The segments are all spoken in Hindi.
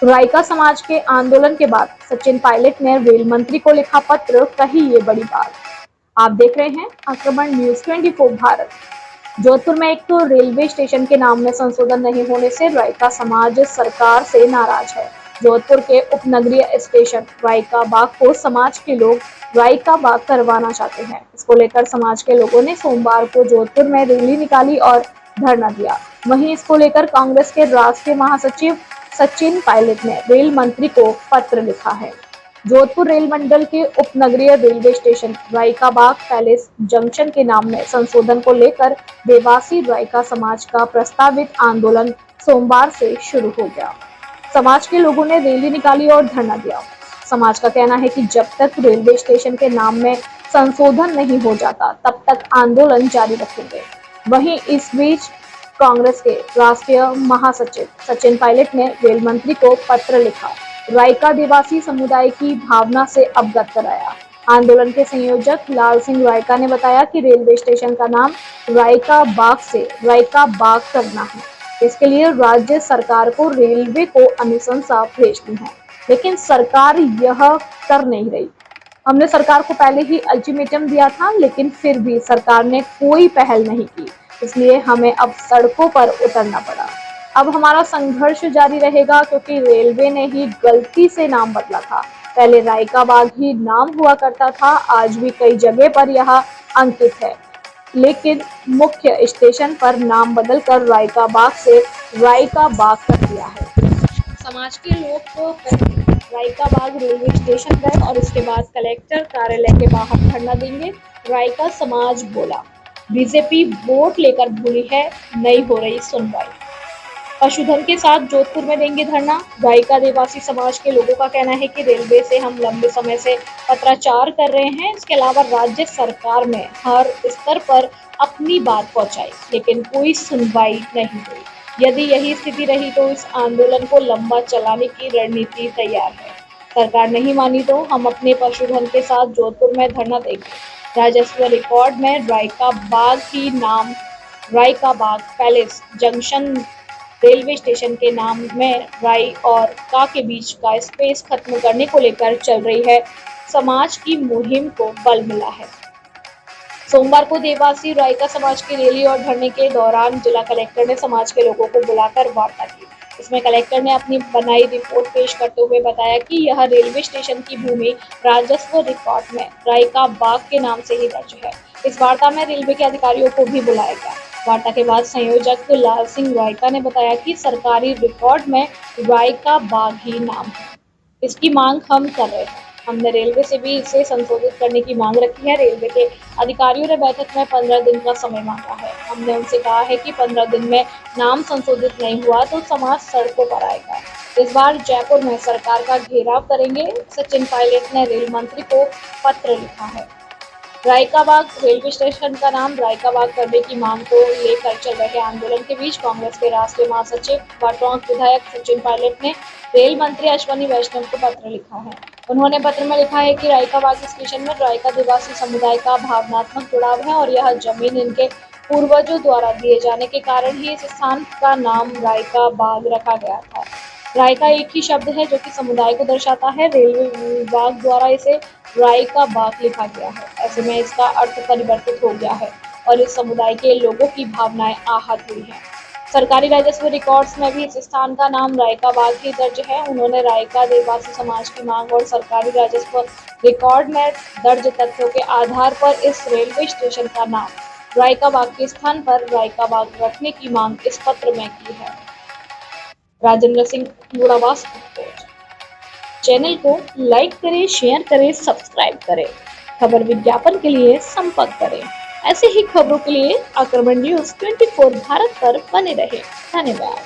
राइका समाज के आंदोलन के बाद सचिन पायलट ने रेल मंत्री को लिखा पत्र, कही ये बड़ी बात। आप देख रहे हैं आक्रमण न्यूज 24 भारत। जोधपुर में एक तो रेलवे स्टेशन के नाम में संशोधन नहीं होने से राइका समाज सरकार से नाराज है। जोधपुर के उपनगरीय स्टेशन राइका बाग को समाज के लोग राइका बाग करवाना चाहते हैं। इसको लेकर समाज के लोगों ने सोमवार को जोधपुर में रैली निकाली और धरना दिया। वहीं इसको लेकर कांग्रेस के राष्ट्रीय महासचिव सचिन पायलट ने रेल मंत्री को पत्र लिखा है। जोधपुर रेल मंडल के उपनगरीय रेलवे स्टेशन राइका बाग पैलेस जंक्शन के नाम में संशोधन को लेकर देवासी राइका समाज का प्रस्तावित आंदोलन सोमवार से शुरू हो गया। समाज के लोगों ने रैली निकाली और धरना दिया। समाज का कहना है कि जब तक रेलवे स्टेशन के नाम में संशोधन नहीं हो जाता तब तक आंदोलन जारी रखेंगे। वहीं इस बीच कांग्रेस के राष्ट्रीय महासचिव सचिन पायलट ने रेल मंत्री को पत्र लिखा, राइका देवासी समुदाय की भावना से अवगत कराया। आंदोलन के संयोजक लाल सिंह राइका ने बताया कि रेलवे स्टेशन का नाम राइका बाग से राइका बाग करना है। इसके लिए राज्य सरकार को रेलवे को अनुशंसा भेजनी है, लेकिन सरकार यह कर नहीं रही। हमने सरकार को पहले ही अल्टीमेटम दिया था, लेकिन फिर भी सरकार ने कोई पहल नहीं की, इसलिए हमें अब सड़कों पर उतरना पड़ा। अब हमारा संघर्ष जारी रहेगा क्योंकि रेलवे ने ही गलती से नाम बदला था। पहले राइका बाग ही नाम हुआ करता था, आज भी कई जगह पर यह अंकित है, लेकिन मुख्य स्टेशन पर नाम बदलकर राइका बाग से राइका बाग कर दिया है। समाज के लोग तो राइका बाग रेलवे स्टेशन गए और उसके बाद कलेक्टर कार्यालय के बाहर धरना देंगे। राइका समाज बोला, बीजेपी वोट लेकर भूली है, नहीं हो रही सुनवाई। पशुधन के साथ जोधपुर में देंगे धरना। राइका देवासी समाज के लोगों का कहना है कि रेलवे से हम लंबे समय से पत्राचार कर रहे हैं। इसके अलावा राज्य सरकार ने हर स्तर पर अपनी बात पहुंचाई, लेकिन कोई सुनवाई नहीं हुई। यदि यही स्थिति रही तो इस आंदोलन को लंबा चलाने की रणनीति तैयार है। सरकार नहीं मानी तो हम अपने पशुधन के साथ जोधपुर में धरना देंगे। राजस्व रिकॉर्ड में राइका बाग ही नाम राइका बाग पैलेस जंक्शन रेलवे स्टेशन के नाम में राई और का के बीच का स्पेस खत्म करने को लेकर चल रही है समाज की मुहिम को बल मिला है। सोमवार को देवासी राइका समाज की रैली और धरने के दौरान जिला कलेक्टर ने समाज के लोगों को बुलाकर वार्ता की। इसमें कलेक्टर ने अपनी बनाई रिपोर्ट पेश करते हुए बताया कि यह रेलवे स्टेशन की भूमि राजस्व रिकॉर्ड में राइका बाग के नाम से ही दर्ज है। इस वार्ता में रेलवे के अधिकारियों को भी बुलाया गया। वार्ता के बाद संयोजक लाल सिंह राइका ने बताया कि सरकारी रिकॉर्ड में राइका बाग ही नाम है। इसकी मांग हम कर रहे हैं। हमने रेलवे से भी इसे संशोधित करने की मांग रखी है। रेलवे के अधिकारियों ने बैठक में 15 दिन का समय मांगा है। हमने उनसे कहा है कि 15 दिन में नाम संशोधित नहीं हुआ तो समाज सड़कों पर आएगा। इस बार जयपुर में सरकार का घेराव करेंगे। सचिन पायलट ने रेल मंत्री को पत्र लिखा है। राइका बाग रेलवे स्टेशन का नाम राइका बाग करने की मांग को लेकर चल रहे आंदोलन के बीच कांग्रेस के राष्ट्रीय महासचिव व टोंक विधायक सचिन पायलट ने रेल मंत्री अश्विनी वैष्णव को पत्र लिखा है। उन्होंने पत्र में लिखा है कि राइका बाग स्टेशन में राइका दिवासी समुदाय का भावनात्मक जुड़ाव है और यह जमीन इनके पूर्वजों द्वारा दिए जाने के कारण ही इस स्थान का नाम राइका बाग रखा गया था। राइका एक ही शब्द है जो कि समुदाय को दर्शाता है। रेलवे विभाग द्वारा इसे राइका बाग लिखा गया है। ऐसे में इसका अर्थ परिवर्तित हो गया है और इस समुदाय के लोगों की भावनाएं आहत हुई हैं। सरकारी राजस्व रिकॉर्ड्स में भी इस स्थान का नाम राइका बाग ही दर्ज है। उन्होंने राइका देवासी समाज की मांग और सरकारी राजस्व रिकॉर्ड में दर्ज तथ्यों के आधार पर इस रेलवे स्टेशन का नाम राइका बाग के स्थान पर राइका बाग रखने की मांग इस पत्र में की है। राजेंद्र सिंह गुड़ावास रिपोर्ट। चैनल को लाइक करें, शेयर करें, सब्सक्राइब करें। खबर विज्ञापन के लिए संपर्क करें। ऐसे ही खबरों के लिए आक्रमण न्यूज 24 भारत पर बने रहे। धन्यवाद।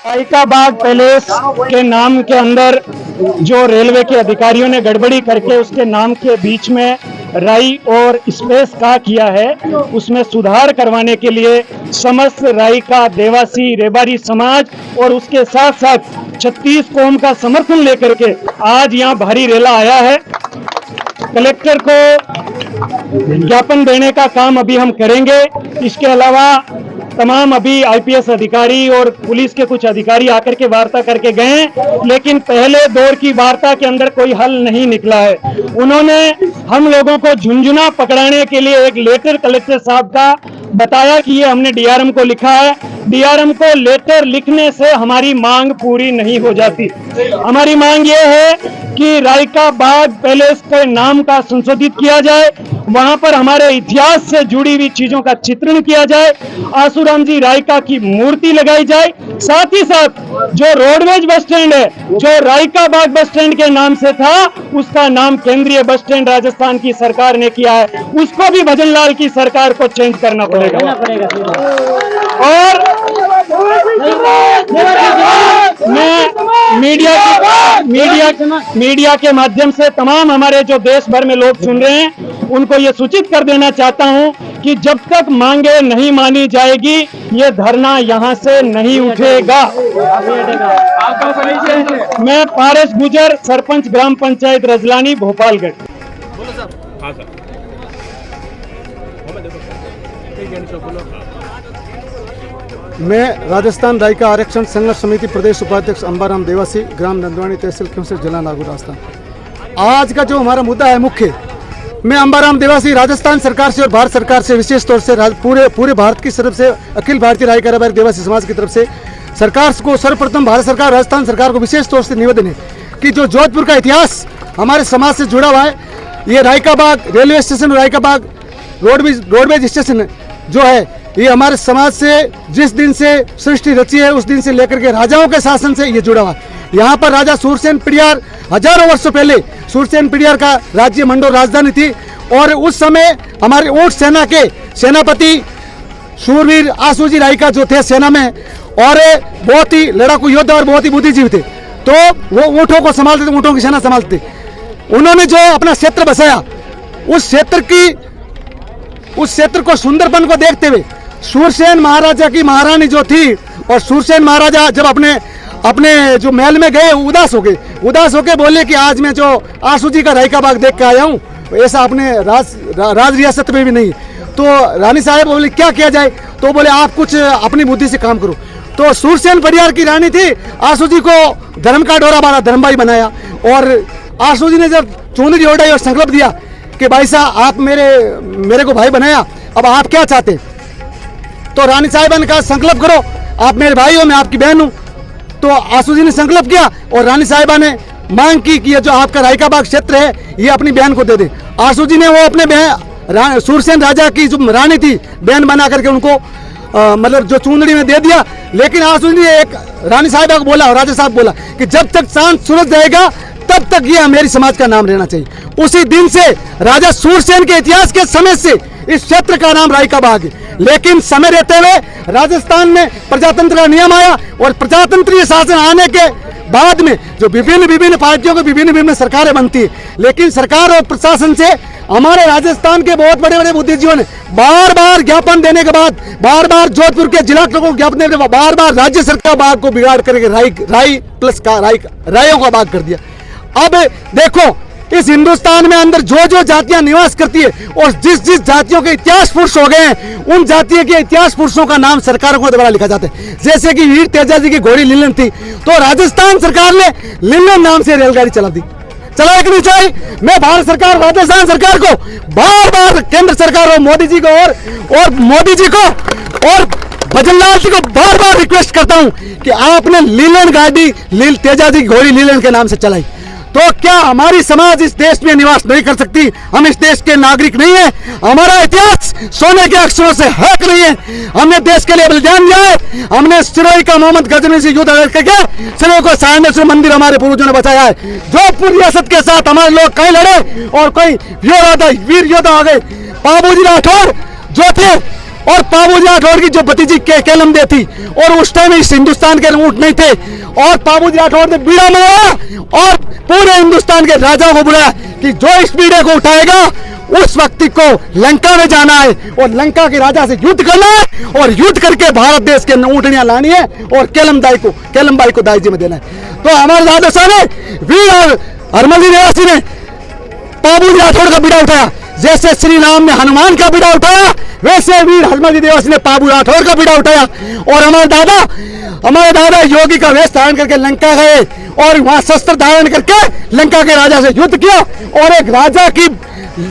राइका बाग पैलेस के नाम के अंदर जो रेलवे के अधिकारियों ने गड़बड़ी करके उसके नाम के बीच में राई और स्पेस का किया है, उसमें सुधार करवाने के लिए समस्त राइका देवासी रेबारी समाज और उसके साथ साथ 36 कौम का समर्थन लेकर के आज यहाँ भारी रैला आया है। कलेक्टर को ज्ञापन देने का काम अभी हम करेंगे। इसके अलावा तमाम अभी आईपीएस अधिकारी और पुलिस के कुछ अधिकारी आकर के वार्ता करके गए हैं, लेकिन पहले दौर की वार्ता के अंदर कोई हल नहीं निकला है। उन्होंने हम लोगों को झुंझुना पकड़ाने के लिए एक लेटर कलेक्टर साहब का बताया कि ये हमने डीआरएम को लिखा है। डीआरएम को लेटर लिखने से हमारी मांग पूरी नहीं हो जाती। हमारी मांग ये है कि रायका बाग पैलेस के नाम का संशोधित किया जाए, वहां पर हमारे इतिहास से जुड़ी हुई चीजों का चित्रण किया जाए, आसूराम जी रायका की मूर्ति लगाई जाए, साथ ही साथ जो रोडवेज बस स्टैंड है जो रायका बाग बस स्टैंड के नाम से था उसका नाम केंद्रीय बस स्टैंड राजस्थान की सरकार ने किया है, उसको भी भजन लाल की सरकार को चेंज करना पड़ेगा। और मैं मीडिया के माध्यम से तमाम हमारे जो देश भर में लोग सुन रहे हैं उनको ये सूचित कर देना चाहता हूं कि जब तक मांगे नहीं मानी जाएगी ये धरना यहां से नहीं उठेगा। मैं पारस गुजर, सरपंच ग्राम पंचायत रजलानी, भोपालगढ़। मैं राजस्थान रायका आरक्षण संघर्ष समिति प्रदेश उपाध्यक्ष अंबाराम देवासी, ग्राम नंदवानी, तहसील खिमसर, जिला नागौर, राजस्थान। आज का जो हमारा मुद्दा है मुख्य, मैं अंबाराम देवासी राजस्थान सरकार से और भारत सरकार से विशेष तौर से पूरे भारत की तरफ से अखिल भारतीय रायका देवासी समाज की तरफ से सरकार को सर्वप्रथम भारत सरकार राजस्थान सरकार को विशेष तौर से निवेदन है कि जो जोधपुर का इतिहास हमारे समाज से जुड़ा हुआ है, ये रायका बाग रेलवे स्टेशन, रायका बाग रोडवेज स्टेशन जो है, ये हमारे समाज से जिस दिन से सृष्टि रची है उस दिन से लेकर के राजाओं के शासन से ये जुड़ा हुआ है। यहाँ पर राजा सूरसेन पिड़ियार हजारों वर्षों पहले सूरसेन पिड़ियार का राज्य मंडोर राजधानी थी और उस समय हमारे ऊंट सेना के सेनापति शूरवीर आसूजी रायका जो थे सेना में और बहुत ही लड़ाकू योद्धा और बहुत ही बुद्धिजीवी थे, तो वो ऊँटों को संभालते थे, ऊँटों की सेना संभालते थे। उन्होंने जो अपना क्षेत्र बसाया उस क्षेत्र को सुंदरपन को देखते हुए सूरसेन महाराजा की महारानी जो थी और सूरसेन महाराजा जब अपने जो महल में गए उदास हो गए बोले कि आज मैं जो आसूजी का रायका बाग देख के आया हूँ, ऐसा अपने राज रियासत में भी नहीं। तो रानी साहब बोले क्या किया जाए, तो बोले आप कुछ अपनी बुद्धि से काम करो। तो सूरसेन परिवार की रानी थी, आसूजी को धर्म का डोरा बांधा, धर्मभाई बनाया और आसूजी ने जब चुनरी ओढ़ाई और संकल्प दिया कि भाई साहब आप मेरे को भाई बनाया, अब आप क्या चाहते। तो रानी साहिबा ने कहा संकल्प करो, आप मेरे भाई हो, मैं आपकी बहन हूं। तो आसूजी ने संकल्प किया और रानी साहिबा ने मांग की कि ये जो आपका रायका बाग क्षेत्र है ये अपनी बहन को दे दे। आसूजी ने वो अपने बहन सूरसेन राजा की जो रानी थी बहन बना करके उनको मतलब जो चुंदड़ी में दे दिया। लेकिन आसूजी ने एक रानी साहिबा को बोला और राजा साहब बोला कि जब तक चांद सूरज रहेगा तब तक ये मेरी समाज का नाम रहना चाहिए। उसी दिन से राजा सूरसेन के इतिहास के समय से इस क्षेत्र का नाम रायका बाग है। लेकिन समय रहते हुए राजस्थान में प्रजातंत्र का नियम आया और प्रजातंत्रीय शासन आने के बाद में जो विभिन्न पार्टियों को विभिन्न सरकारें बनती है, लेकिन सरकार और प्रशासन से हमारे राजस्थान के बहुत बड़े बुद्धिजीवियों ने बार ज्ञापन देने के बाद बार जोधपुर के जिला को ज्ञापन देने के बाद बार राज्य सरकार बाग को बिगाड़ करके रायों का बाग कर दिया। अब देखो इस हिंदुस्तान में अंदर जो जातियां निवास करती है और जिस जातियों के इतिहास पुरुष हो गए हैं उन जातियों के इतिहास पुरुषों का नाम सरकारों को द्वारा लिखा जाता है। जैसे कि वीर तेजा जी की घोड़ी लीलन थी, तो राजस्थान सरकार ने लीलन नाम से रेलगाड़ी चला एक नहीं चाहिए। मैं भारत सरकार राजस्थान सरकार को बार केंद्र सरकार और मोदी जी को और भजनलाल जी को बार रिक्वेस्ट करता हूं कि आपने लीलन गाड़ी तेजा जी की घोड़ी लीलन के नाम से चलाई, तो क्या हमारी समाज इस देश में निवास नहीं कर सकती? हम इस देश के नागरिक नहीं है? हमारा इतिहास सोने के अक्षरों से हक नहीं है? हमने देश के लिए बलिदान दिया है। हमने सिरोही का मोहम्मद गजनी से युद्ध करके सिरोही को सारनेश्वर मंदिर हमारे पूर्वजों ने बचाया है। जोधपुर रियासत के साथ हमारे लोग कहीं लड़े और कोई वीर योद्धा आ गए। बाबूजी राठौर जो थे और बाबूजी राठौर की जो भतीजी केलम दे थी और उस टाइम इस हिंदुस्तान के ऊंट नहीं थे और बाबूजी राठौर ने बीड़ा मारा और पूरे हिंदुस्तान के राजाओं को बुलाया कि जो इस बीड़े को उठाएगा उस व्यक्ति को लंका में जाना है और लंका के राजा से युद्ध करना है और युद्ध करके भारत देश के ऊंटनियां लानी है और केलमबाई को दाई जी में देना है। तो हमारे दादा साहब ने वीर और हरमल निवासी ने बाबूजी राठौर का बीड़ा उठाया। जैसे श्री राम ने हनुमान का बीड़ा उठाया, वैसे वीर हरमल देवासी ने पाबू राठौर का बीड़ा उठाया। और हमारे दादा योगी का वेश धारण करके लंका गए और वहां शस्त्र धारण करके लंका के राजा से युद्ध किया और एक राजा की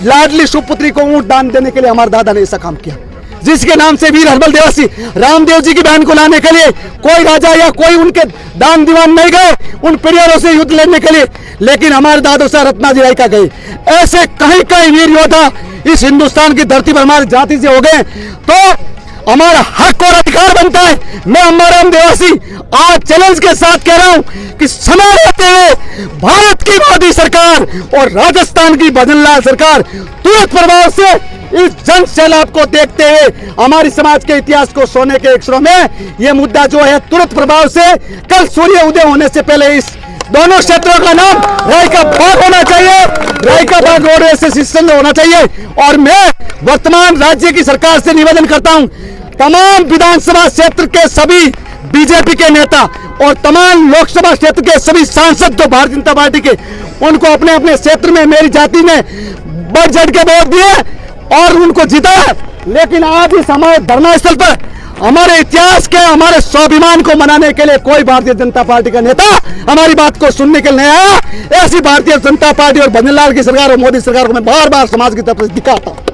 लाडली सुपुत्री को ऊंट दान देने के लिए हमारे दादा ने ऐसा काम किया, जिसके नाम से वीर हरमल देवासी रामदेव जी की बहन को लाने के लिए कोई राजा या कोई उनके दान दीवान नहीं गए उन परिवारों से युद्ध लड़ने के लिए, लेकिन हमारे दादो से रत्नाजी राय का गए। ऐसे कहीं कहीं वीर योद्धा इस हिंदुस्तान की धरती पर हमारी जाति से हो गए, तो हमारा हक और अधिकार बनता है। मैं अम्बाराम देवासी आज चैलेंज के साथ कह रहा हूं कि समय रहते हुए भारत की मोदी सरकार और राजस्थान की भजनलाल सरकार तुरंत प्रभाव से इस जन सैलाब को देखते हुए हमारे समाज के इतिहास को सोने के अक्षरों में यह मुद्दा जो है तुरंत प्रभाव से कल सूर्य उदय होने से पहले इस दोनों क्षेत्रों का नाम रायका बाग होना चाहिए, रायका बाग रोडवेज से सिस्टम होना चाहिए। और मैं वर्तमान राज्य की सरकार से निवेदन करता हूं, तमाम विधानसभा क्षेत्र के सभी बीजेपी के नेता और तमाम लोकसभा क्षेत्र के सभी सांसद जो भारतीय जनता पार्टी के, उनको अपने अपने क्षेत्र में मेरी जाति ने बढ़ चढ़ के वोट दिए और उनको जीता। लेकिन आज इस हमारे धरना स्थल पर हमारे इतिहास के हमारे स्वाभिमान को मनाने के लिए कोई भारतीय जनता पार्टी का नेता हमारी बात को सुनने के लिए नहीं आया। ऐसी भारतीय जनता पार्टी और भजनलाल की सरकार और मोदी सरकार को मैं बार बार समाज की तरफ से दिखाता हूं।